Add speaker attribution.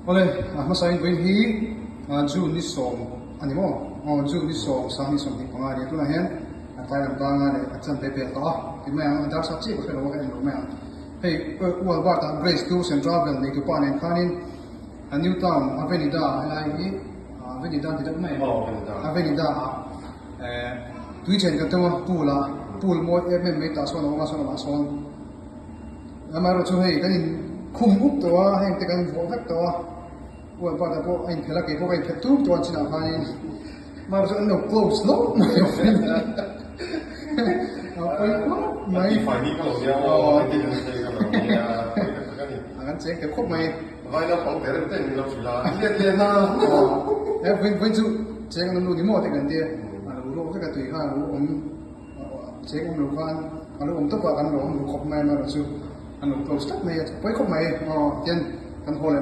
Speaker 1: Ole, masayang ko hi June ni som ani mo June ni som sa ni som ni pangari tu na hen tayo ang tanga at san pepe ta kimay ang dar sa chi ko pero wala no ma hey wal ba ta Grace Tours and Travel ni to pan and kanin a New Town Avenida lai hi Avenida ti mai Avenida tui chen ka tawa pool mo me ta so no ma so ma so amaro chu hey kanin khum up to hen te kan vo hak to wal ba ta po anh phela ke po kai phetu to chin a kanin mar so no close no my friend
Speaker 2: Mai fani kalau dia tidak bisa kalau dia
Speaker 1: akan cek ke khop mai
Speaker 2: vai nó phóng thể lên tên nó chỉ là liên na
Speaker 1: when to cek nó nu ni mo te kan dia lu lo ka tui ha lu cek lu kan lu to ka kan lu khop mai ma su an close tak mai poi khop mai tian kan ho le